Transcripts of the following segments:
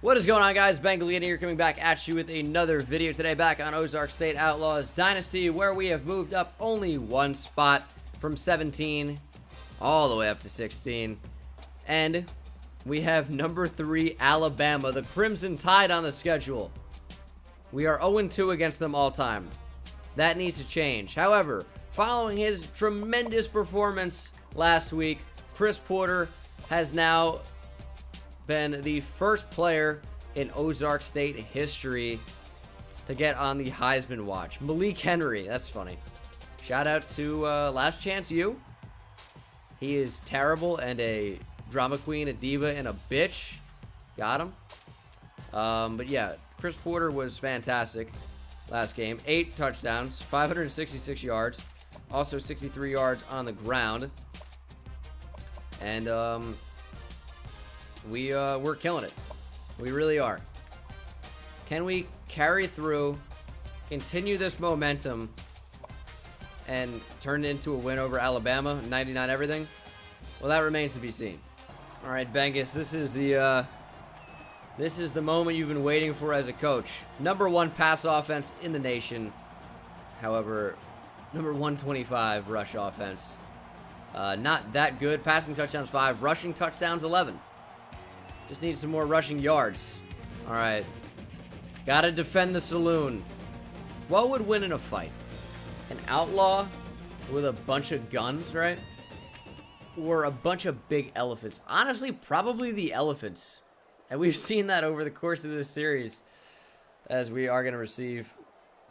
What is going on, guys? Bengal King here, coming back at you with another video today, back on Ozark State Outlaws Dynasty, where we have moved up only one spot from 17 all the way up to 16. And we have number 3 Alabama, the Crimson Tide, on the schedule. We are 0-2 against them all time. That needs to change. However, following his tremendous performance last week, Chris Porter has now been the first player in Ozark State history to get on the Heisman watch. Malik Henry, that's funny. Shout out to Last Chance U. He is terrible and a drama queen, a diva, and a bitch. Got him. But yeah, Chris Porter was fantastic last game. 8 touchdowns, 566 yards, also 63 yards on the ground. And we're killing it. We really are. Can we carry through, continue this momentum, and turn it into a win over Alabama, 99 everything? Well, that remains to be seen. All right, Bengus, this is the moment you've been waiting for as a coach. Number 1 pass offense in the nation. However, number 125 rush offense. Not that good. Passing touchdowns 5, rushing touchdowns 11. Just need some more rushing yards. All right. Gotta defend the saloon. What would win in a fight? An outlaw with a bunch of guns, right? Or a bunch of big elephants? Honestly, probably the elephants. And we've seen that over the course of this series, as we are going to receive.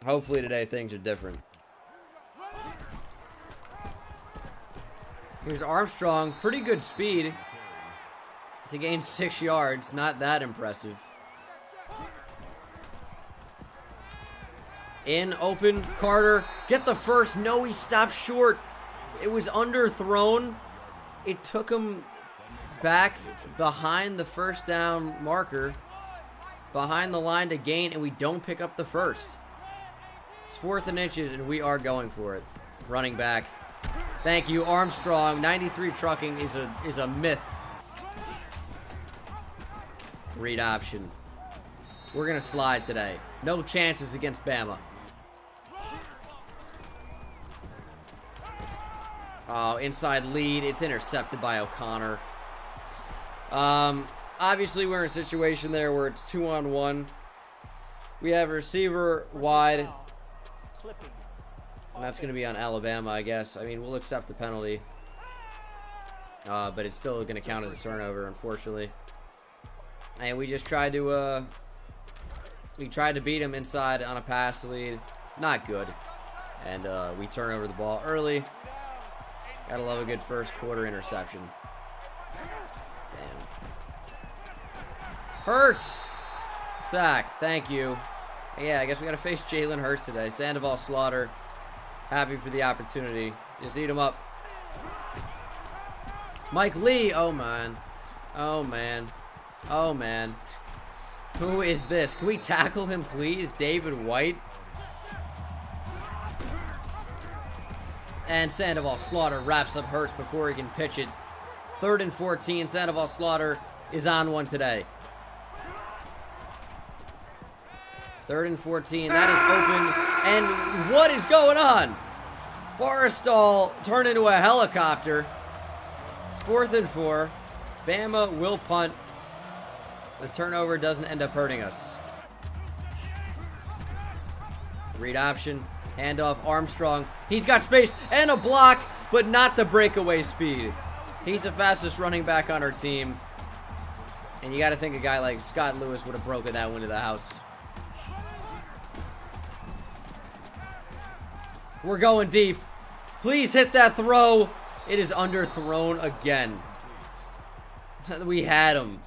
Hopefully today things are different. Here's Armstrong. Pretty good speed to gain 6 yards. Not that impressive. In open, Carter. Get the first. No, he stopped short. It was underthrown. It took him back behind the first down marker, behind the line to gain, and we don't pick up the first. It's 4th and inches, and we are going for it. Running back. Thank you, Armstrong. 93 trucking is a myth. Read option. We're going to slide today. No chances against Bama. Oh, inside lead. It's intercepted by O'Connor. Obviously, we're in a situation there where it's 2-on-1. We have a receiver wide. And that's going to be on Alabama, I guess. I mean, we'll accept the penalty. But it's still going to count as a turnover, unfortunately. And we just tried to beat him inside on a pass lead. Not good. And we turn over the ball early. Gotta love a good first quarter interception. Damn. Hurts! Sacked. Thank you. Yeah, I guess we gotta face Jalen Hurts today. Sandoval Slaughter. Happy for the opportunity. Just eat him up. Mike Lee. Oh, man. Oh, man. Oh, man. Who is this? Can we tackle him, please? David White. And Sandoval Slaughter wraps up Hurts before he can pitch it. 3rd and 14. Sandoval Slaughter is on one today. 3rd and 14. That is open. And what is going on? Forrestal turned into a helicopter. It's 4th and 4. Bama will punt. The turnover doesn't end up hurting us. Read option. Handoff. Armstrong. He's got space and a block, but not the breakaway speed. He's the fastest running back on our team. And you got to think a guy like Scott Lewis would have broken that one to the house. We're going deep. Please hit that throw. It is underthrown again. We had him.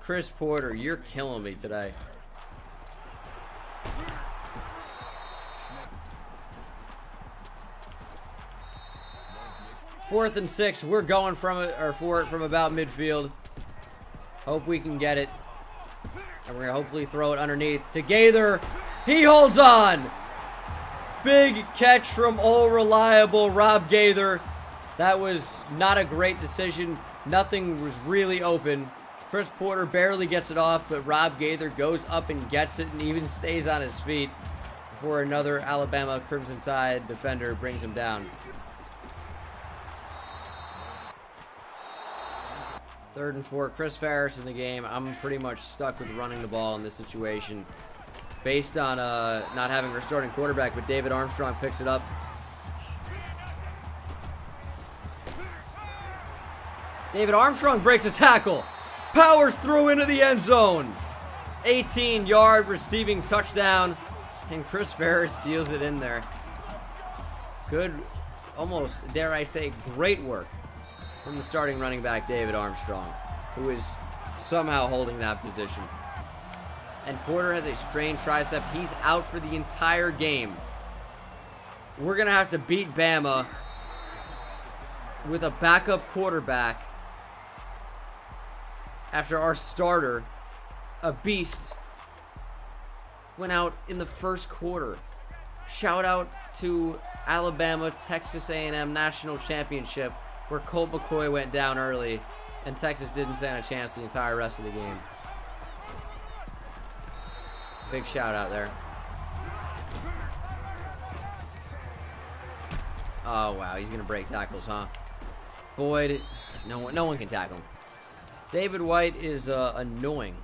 Chris Porter, you're killing me today. Fourth and 6. We're going from it, or for it from about midfield. Hope we can get it. And we're going to hopefully throw it underneath to Gaither. He holds on. Big catch from all reliable Rob Gaither. That was not a great decision. Nothing was really open. Chris Porter barely gets it off, but Rob Gaither goes up and gets it and even stays on his feet before another Alabama Crimson Tide defender brings him down. 3rd and 4. Chris Ferris in the game. I'm pretty much stuck with running the ball in this situation based on not having our starting quarterback, but David Armstrong picks it up. David Armstrong breaks a tackle. Powers through into the end zone. 18-yard receiving touchdown. And Chris Ferris deals it in there. Good, almost, dare I say, great work from the starting running back, David Armstrong, who is somehow holding that position. And Porter has a strained tricep. He's out for the entire game. We're going to have to beat Bama with a backup quarterback after our starter, a beast, went out in the first quarter. Shout out to Alabama, Texas A&M National Championship, where Colt McCoy went down early, and Texas didn't stand a chance the entire rest of the game. Big shout out there. Oh, wow, he's going to break tackles, huh? Boyd, no one can tackle him. David White is annoying.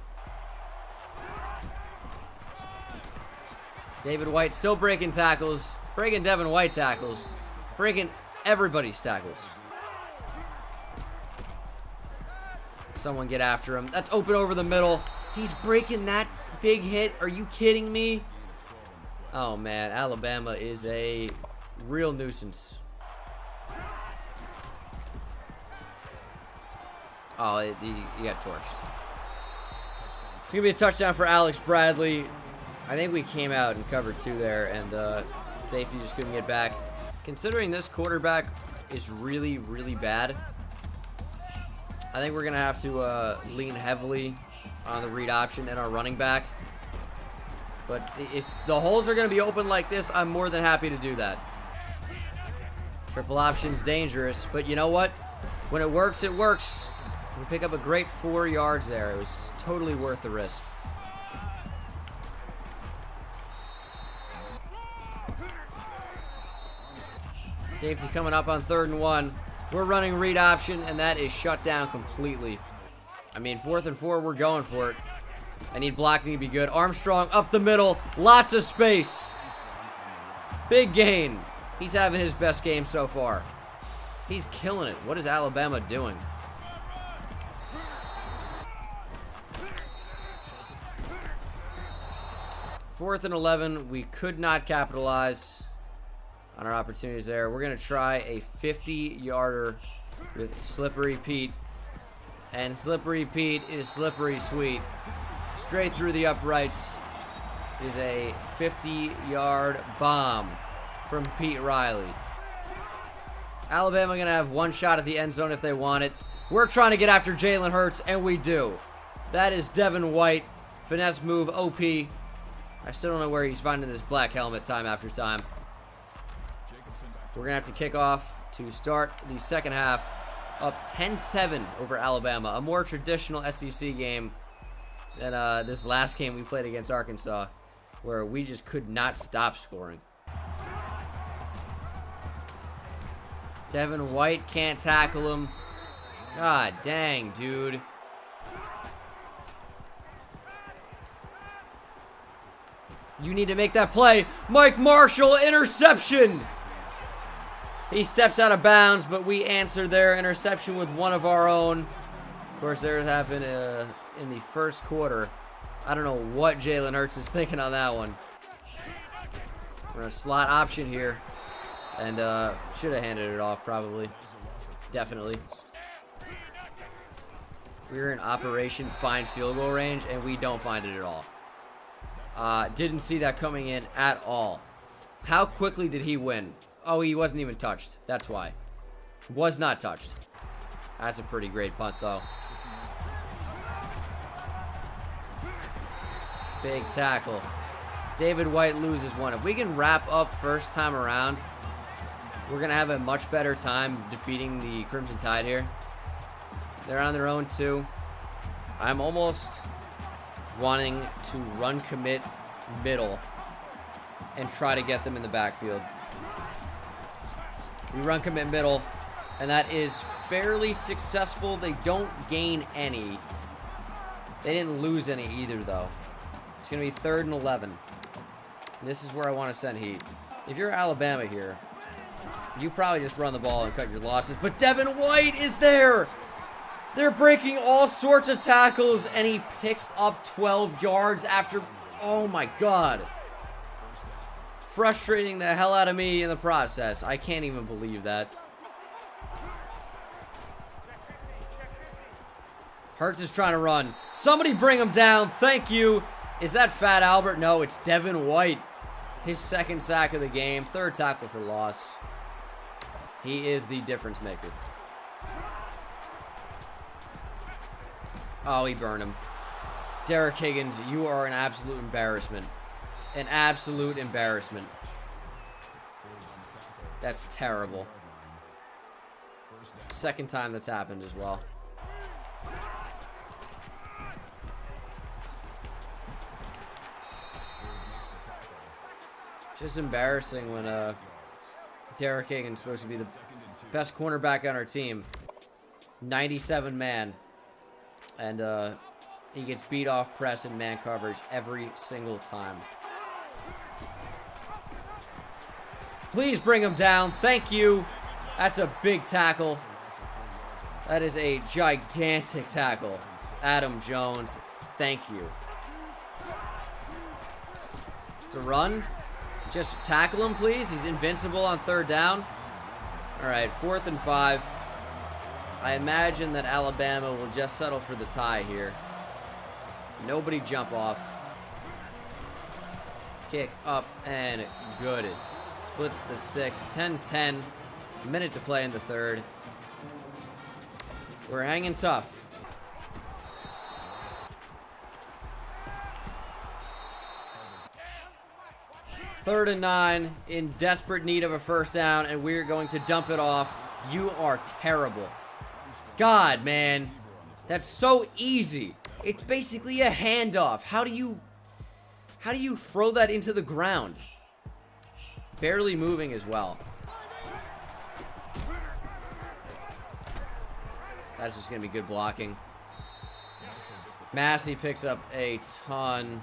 David White still breaking tackles, breaking Devin White tackles, breaking everybody's tackles. Someone get after him. That's open over the middle. He's breaking that big hit. Are you kidding me? Oh, man. Alabama is a real nuisance. Oh, he got torched. It's going to be a touchdown for Alex Bradley. I think we came out and covered 2 there, and safety just couldn't get back. Considering this quarterback is really, really bad, I think we're going to have to lean heavily on the read option and our running back. But if the holes are going to be open like this, I'm more than happy to do that. Triple option's dangerous, but you know what? When it works, it works. We pick up a great 4 yards there. It was totally worth the risk. Safety coming up on 3rd and 1. We're running read option, and that is shut down completely. I mean, 4th and 4, we're going for it. I need blocking to be good. Armstrong up the middle. Lots of space. Big gain. He's having his best game so far. He's killing it. What is Alabama doing? Fourth and 11. We could not capitalize on our opportunities there. We're going to try a 50-yarder with Slippery Pete. And Slippery Pete is slippery sweet. Straight through the uprights is a 50-yard bomb from Pete Riley. Alabama going to have one shot at the end zone if they want it. We're trying to get after Jalen Hurts, and we do. That is Devin White. Finesse move, OP. I still don't know where he's finding this black helmet time after time. We're going to have to kick off to start the second half, up 10-7 over Alabama. A more traditional SEC game than this last game we played against Arkansas, where we just could not stop scoring. Devin White can't tackle him. God dang, dude. You need to make that play. Mike Marshall, interception. He steps out of bounds, but we answered their interception with one of our own. Of course, there happened in the first quarter. I don't know what Jalen Hurts is thinking on that one. We're in a slot option here. And should have handed it off, probably. Definitely. We're in operation find field goal range, and we don't find it at all. Didn't see that coming in at all. How quickly did he win? Oh, he wasn't even touched. That's why. Was not touched. That's a pretty great punt, though. Big tackle. David White loses one. If we can wrap up first time around, we're going to have a much better time defeating the Crimson Tide here. They're on their own, too. I'm almost wanting to run commit middle and try to get them in the backfield. We run commit middle, and that is fairly successful. They don't gain any. They didn't lose any either, though. It's going to be 3rd and 11. And this is where I want to send heat. If you're Alabama here, you probably just run the ball and cut your losses. But Devin White is there. They're breaking all sorts of tackles, and he picks up 12 yards after... Oh, my God. Frustrating the hell out of me in the process. I can't even believe that. Hurts is trying to run. Somebody bring him down. Thank you. Is that Fat Albert? No, it's Devin White. His 2nd sack of the game. 3rd tackle for loss. He is the difference maker. Oh, he burned him. Derek Higgins, you are an absolute embarrassment. An absolute embarrassment. That's terrible. 2nd time that's happened as well. Just embarrassing when Derek Higgins is supposed to be the best cornerback on our team. 97 man. And he gets beat off press and man coverage every single time. Please bring him down. Thank you. That's a big tackle. That is a gigantic tackle. Adam Jones, thank you. To run. Just tackle him, please. He's invincible on 3rd down. All right, 4th and 5. I imagine that Alabama will just settle for the tie here. Nobody jump off. Kick up and good. Splits the 6. 10-10. Minute to play in the 3rd. We're hanging tough. Third and 9, in desperate need of a 1st down, and we're going to dump it off. You are terrible. God, man. That's so easy. It's basically a handoff. How do you throw that into the ground? Barely moving as well. That's just going to be good blocking. Massey picks up a ton.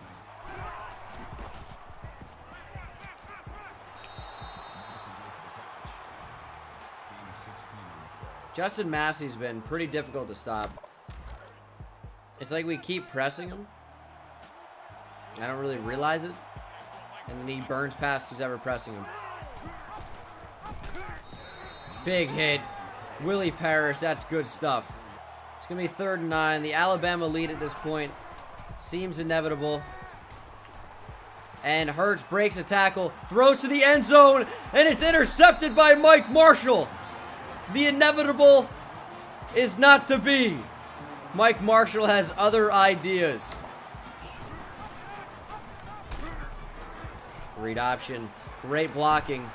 Justin Massey's been pretty difficult to stop. It's like we keep pressing him. I don't really realize it. And then he burns past who's ever pressing him. Big hit. Willie Parrish, that's good stuff. It's going to be 3rd and 9. The Alabama lead at this point seems inevitable. And Hurts breaks a tackle, throws to the end zone, and it's intercepted by Mike Marshall. The inevitable is not to be. Mike Marshall has other ideas. Read option. Great blocking.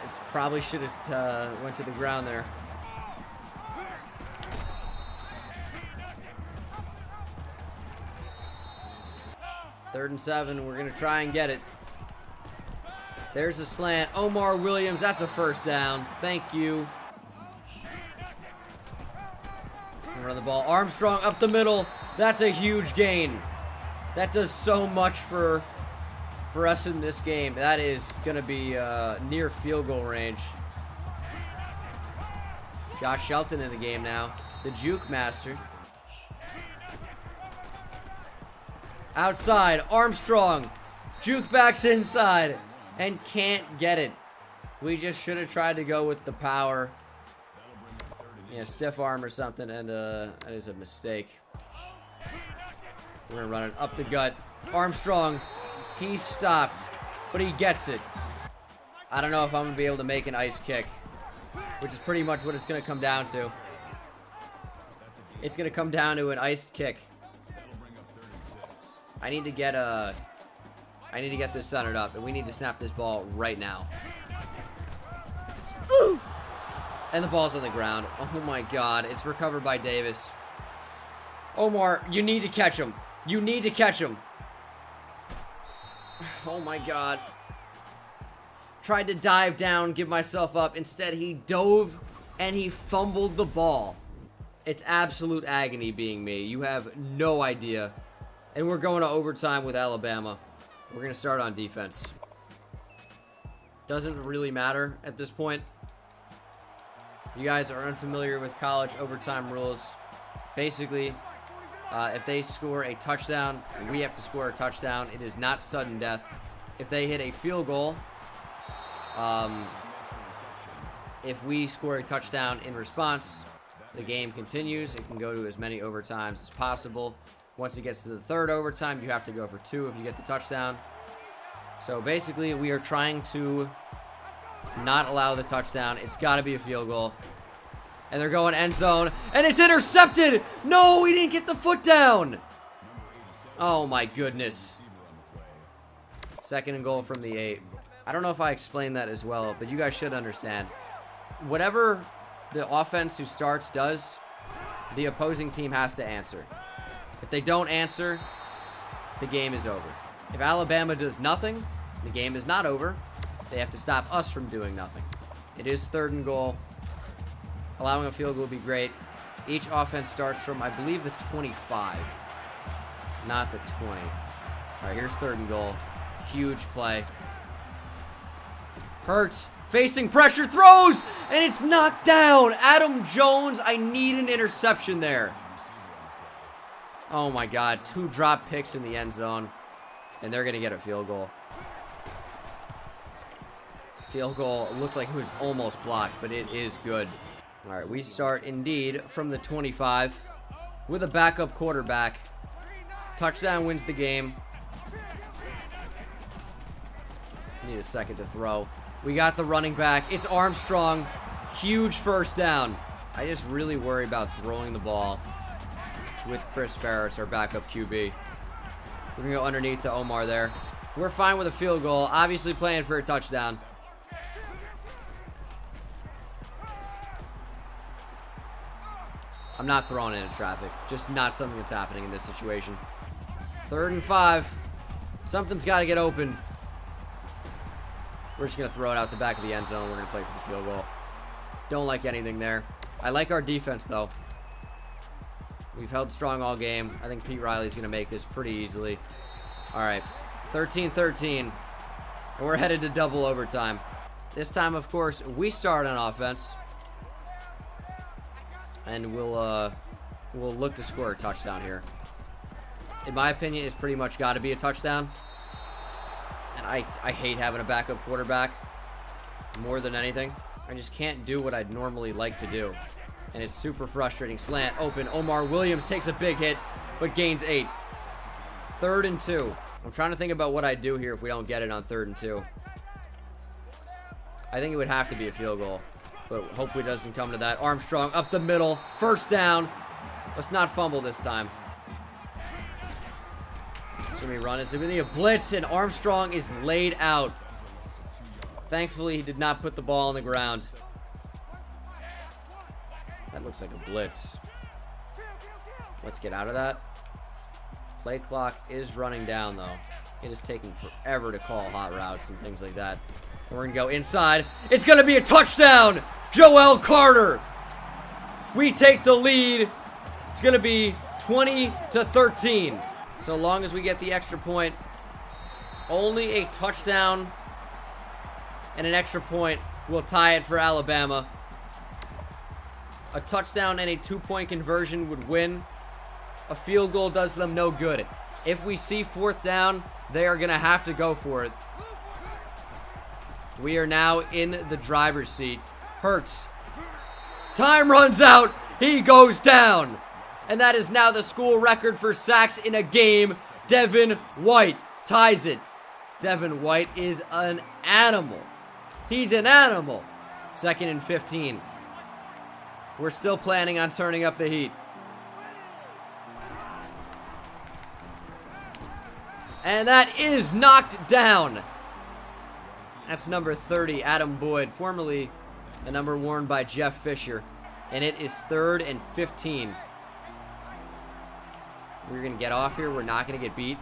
It's probably should have went to the ground there. Third and 7. We're going to try and get it. There's a slant. Omar Williams. That's a 1st down. Thank you. Run the ball. Armstrong up the middle. That's a huge gain. That does so much for us in this game. That is going to be near field goal range. Josh Shelton in the game now. The juke master. Outside. Armstrong. Juke backs inside. And can't get it. We just should have tried to go with the power. Yeah, stiff arm or something, and that is a mistake. We're going to run it up the gut. Armstrong, he stopped, but he gets it. I don't know if I'm going to be able to make an ice kick, which is pretty much what it's going to come down to. It's going to come down to an iced kick. I need to get this centered up, and we need to snap this ball right now. Ooh. And the ball's on the ground. Oh my God, it's recovered by Davis. Omar, you need to catch him. You need to catch him. Oh my God. Tried to dive down, give myself up. Instead, he dove and he fumbled the ball. It's absolute agony being me. You have no idea. And we're going to overtime with Alabama. We're going to start on defense. Doesn't really matter at this point. You guys are unfamiliar with college overtime rules. Basically, if they score a touchdown, we have to score a touchdown. It is not sudden death. If they hit a field goal, if we score a touchdown in response, the game continues. It can go to as many overtimes as possible. Once it gets to the third overtime, you have to go for 2 if you get the touchdown. So basically, we are trying to not allow the touchdown. It's got to be a field goal. And they're going end zone. And it's intercepted! No, we didn't get the foot down! Oh my goodness. 2nd and goal from the 8. I don't know if I explained that as well, but you guys should understand. Whatever the offense who starts does, the opposing team has to answer. If they don't answer, the game is over. If Alabama does nothing, the game is not over. They have to stop us from doing nothing. It is 3rd and goal. Allowing a field goal would be great. Each offense starts from, I believe, the 25, not the 20. All right, here's 3rd and goal. Huge play. Hurts, facing pressure, throws, and it's knocked down. Adam Jones, I need an interception there. Oh my God, 2 drop picks in the end zone, and they're going to get a field goal. Field goal looked like it was almost blocked, but it is good. All right, we start indeed from the 25 with a backup quarterback. Touchdown wins the game. Need a second to throw. We got the running back. It's Armstrong. Huge first down. I just really worry about throwing the ball with Chris Ferris, our backup QB. We're going to go underneath the Omar there. We're fine with a field goal. Obviously playing for a touchdown. I'm not throwing into traffic. Just not something that's happening in this situation. 3rd and 5. Something's got to get open. We're just going to throw it out the back of the end zone. We're going to play for the field goal. Don't like anything there. I like our defense, though. We've held strong all game. I think Pete Riley's going to make this pretty easily. All right. 13-13. And we're headed to double overtime. This time, of course, we start on offense. And we'll look to score a touchdown here. In my opinion, it's pretty much got to be a touchdown. And I hate having a backup quarterback more than anything. I just can't do what I'd normally like to do. And it's super frustrating. Slant, open. Omar Williams takes a big hit, but gains 8. 3rd and 2. I'm trying to think about what I'd do here if we don't get it on 3rd and 2. I think it would have to be a field goal. But hopefully it doesn't come to that. Armstrong up the middle. First down. Let's not fumble this time. It's going to be run. It's going to be a blitz, and Armstrong is laid out. Thankfully, he did not put the ball on the ground. That looks like a blitz. Let's get out of that. Play clock is running down, though. It is taking forever to call hot routes and things like that. We're going to go inside. It's going to be a touchdown! Joel Carter! We take the lead. It's going to be 20-13. So long as we get the extra point, only a touchdown and an extra point will tie it for Alabama. A touchdown and a 2-point conversion would win. A field goal does them no good. If we see 4th down, they are going to have to go for it. We are now in the driver's seat. Hurts. Time runs out. He goes down. And that is now the school record for sacks in a game. Devin White ties it. Devin White is an animal. He's an animal. 2nd and 15. We're still planning on turning up the heat. And that is knocked down. That's number 30, Adam Boyd, formerly the number worn by Jeff Fisher. And it is 3rd and 15. We're going to get off here. We're not going to get beat.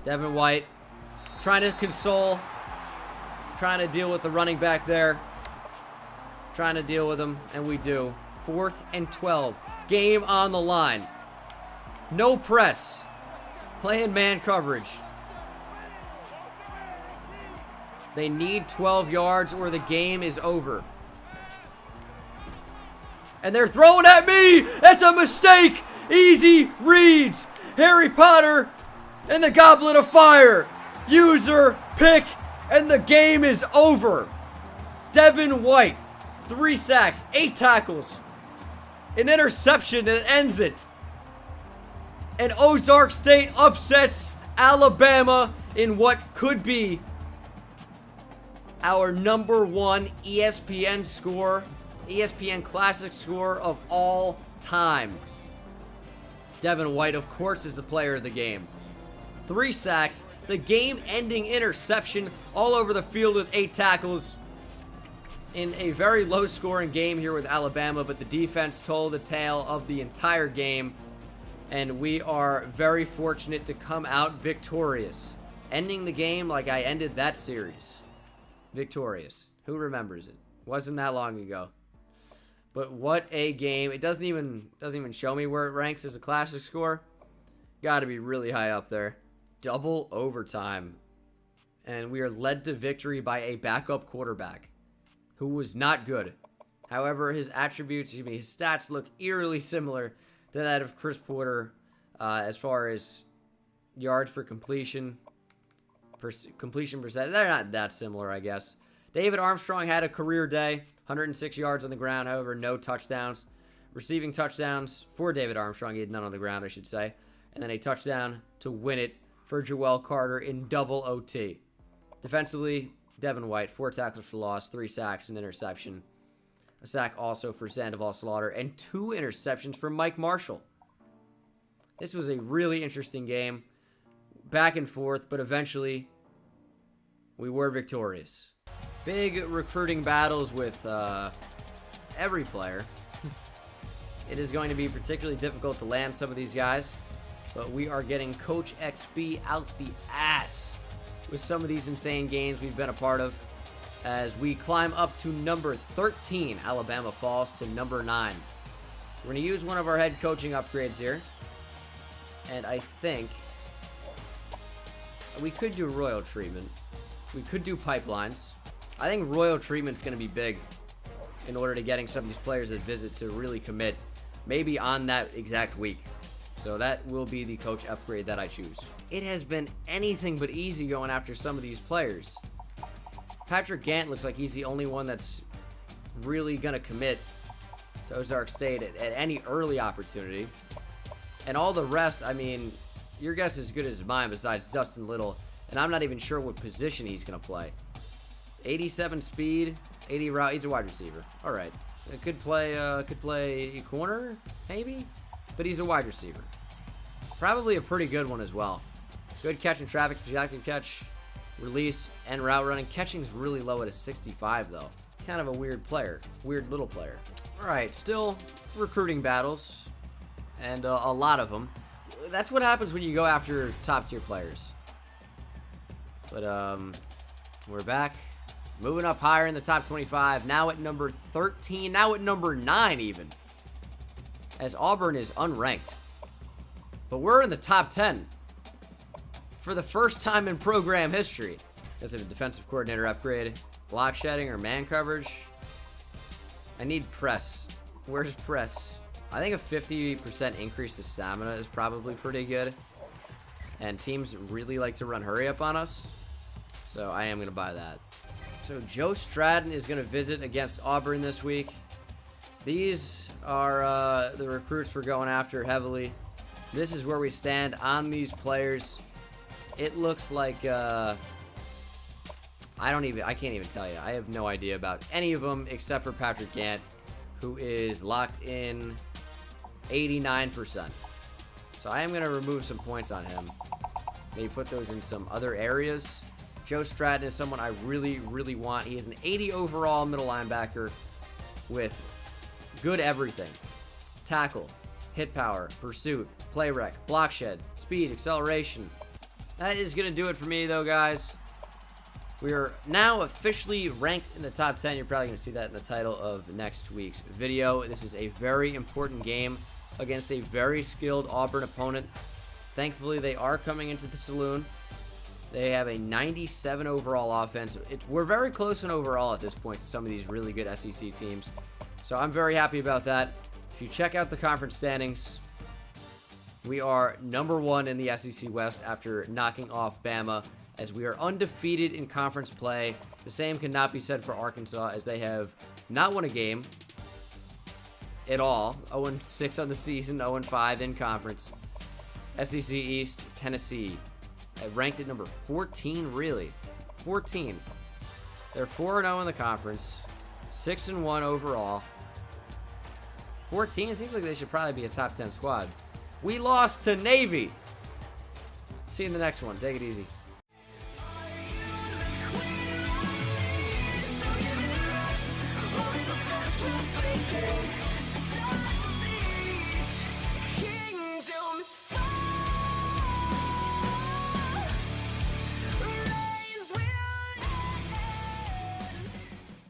Devin White trying to console. Trying to deal with the running back there. Trying to deal with him, and we do. 4th and 12. Game on the line. No press. Playing man coverage. They need 12 yards or the game is over. And they're throwing at me. That's a mistake. Easy reads. Harry Potter and the Goblet of Fire. User pick, and the game is over. Devin White, 3 sacks, 8 tackles, an interception that ends it. And Ozark State upsets Alabama in what could be our #1 ESPN score, ESPN Classic score of all time. Devin White, of course, is the player of the game. 3 sacks, the game-ending interception all over the field with 8 tackles in a very low-scoring game here with Alabama, but the defense told the tale of the entire game, and we are very fortunate to come out victorious. Ending the game like I ended that series. Victorious. Who remembers it? Wasn't that long ago. But what a game. It doesn't even show me where it ranks as a classic score. Got to be really high up there. Double overtime. And we are led to victory by a backup quarterback who was not good. However, his attributes, his stats look eerily similar to that of Chris Porter as far as yards per completion, completion percentage. They're not that similar, I guess. David Armstrong had a career day, 106 yards on the ground, however, no touchdowns. Receiving touchdowns for David Armstrong. He had none on the ground, I should say. And then a touchdown to win it for Joel Carter in double OT. Defensively, Devin White, 4 tackles for loss, 3 sacks, an interception. A sack also for Sandoval Slaughter, and 2 interceptions for Mike Marshall. This was a really interesting game. Back and forth, but eventually we were victorious. Big recruiting battles with every player. It is going to be particularly difficult to land some of these guys, but we are getting Coach XB out the ass with some of these insane games we've been a part of as we climb up to number 13. Alabama falls to number 9. We're going to use one of our head coaching upgrades here, and I think we could do royal treatment. We could do pipelines. I think royal treatment's going to be big in order to getting some of these players that visit to really commit, maybe on that exact week. So that will be the coach upgrade that I choose. It has been anything but easy going after some of these players. Patrick Gant looks like he's the only one that's really going to commit to Ozark State at any early opportunity. And all the rest, I mean, your guess is as good as mine besides Dustin Little. And I'm not even sure what position he's going to play. 87 speed, 80 route. He's a wide receiver. All right. Could play corner, maybe? But he's a wide receiver. Probably a pretty good one as well. Good catch in traffic. Projected catch, release, and route running. Catching's really low at a 65, though. Kind of a weird player. Weird little player. All right. Still recruiting battles. And a lot of them. That's what happens when you go after top-tier players. But we're back. Moving up higher in the top 25. Now at number 13. Now at number 9 even. As Auburn is unranked. But we're in the top 10. For the first time in program history. Does it have a defensive coordinator upgrade? Block shedding or man coverage? I need press. Where's press? I think a 50% increase to stamina is probably pretty good. And teams really like to run hurry up on us. So I am going to buy that. So Joe Stratton is going to visit against Auburn this week. These are the recruits we're going after heavily. This is where we stand on these players. It looks like I can't even tell you. I have no idea about any of them except for Patrick Gant, who is locked in 89%. So I am going to remove some points on him. Maybe put those in some other areas. Joe Stratton is someone I really, really want. He is an 80 overall middle linebacker with good everything. Tackle, hit power, pursuit, play rec, block shed, speed, acceleration. That is going to do it for me, though, guys. We are now officially ranked in the top 10. You're probably going to see that in the title of next week's video. This is a very important game against a very skilled Auburn opponent. Thankfully, they are coming into the saloon. They have a 97 overall offense. We're very close in overall at this point to some of these really good SEC teams. So I'm very happy about that. If you check out the conference standings, we are #1 in the SEC West after knocking off Bama, as we are undefeated in conference play. The same cannot be said for Arkansas, as they have not won a game at all. 0-6 on the season, 0-5 in conference. SEC East, Tennessee, ranked at number 14, really. 14. They're 4-0 in the conference, 6-1 overall. 14, it seems like they should probably be a top 10 squad. We lost to Navy. See you in the next one. Take it easy. We'll